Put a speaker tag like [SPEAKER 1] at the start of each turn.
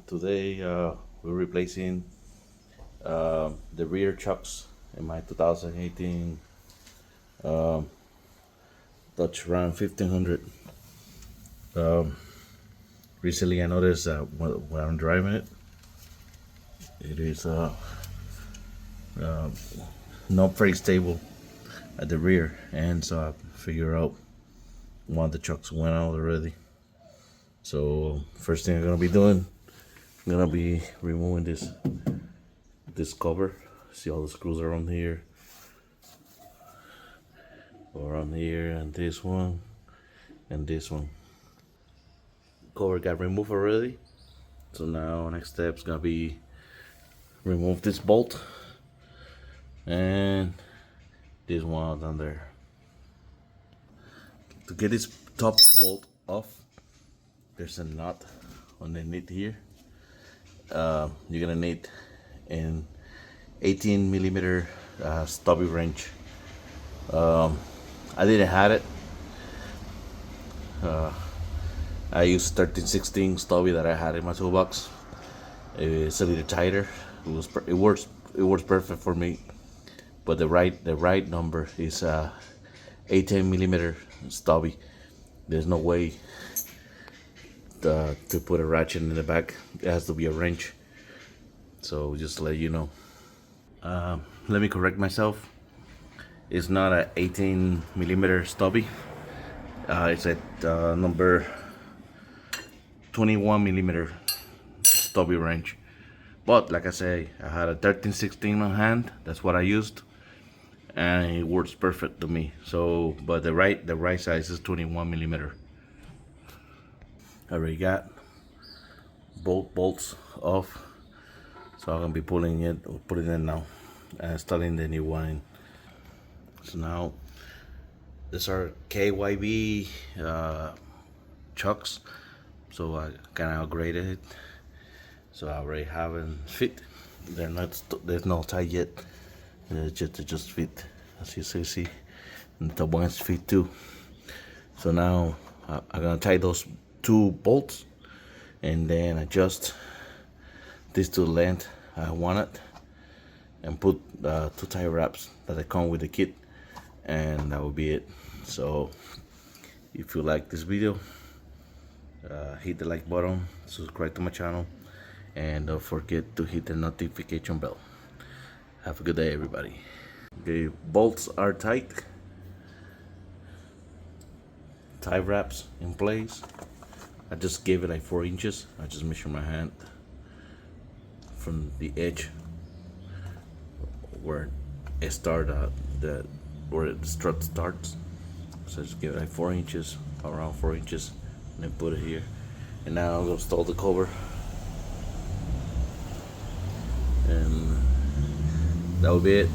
[SPEAKER 1] Today we're replacing the rear chucks in my 2018 Dodge Ram 1500. Recently I noticed that when I'm driving it, it is not very stable at the rear, and so I figure out one of the chucks went out already. So first thing I'm gonna be doing, I'm gonna be removing this cover. See all the screws around here, around here, and this one, and this one. Cover got removed already. So now next step is gonna be remove this bolt and this one down there. To get this top bolt off, there's a nut underneath here. You're gonna need an 18 millimeter stubby wrench. I didn't have it. I used 1316 stubby that I had in my toolbox. It's a little tighter. It works perfect for me. But the right number is 18 millimeter stubby. There's no way to put a ratchet in the back. It has to be a wrench. So just to let you know. Let me correct myself. It's not a 18 millimeter stubby. It's at number 21 millimeter stubby wrench. But like I say, I had a 1316 on hand. That's what I used, and it works perfect to me. So, but the right size is 21 millimeter. I already got both bolts off, so I'm gonna be putting it in now, and installing the new one. So now these are KYB chucks. So I kind of upgraded it. So I already have it fit. There's no tie yet. They just fit, as you see. And the ones fit too. So now I'm gonna tie those two bolts, and then adjust this to the length I want it, and put two tie wraps that come with the kit, and that will be it. So if you like this video, hit the like button, subscribe to my channel, and don't forget to hit the notification bell. Have a good day, everybody. The bolts are tight, tie wraps in place. I just gave it like 4 inches. I just measure my hand from the edge where it start where the strut starts. So just give it like 4 inches, around 4 inches, and then put it here. And now I'm gonna install the cover, and that will be it.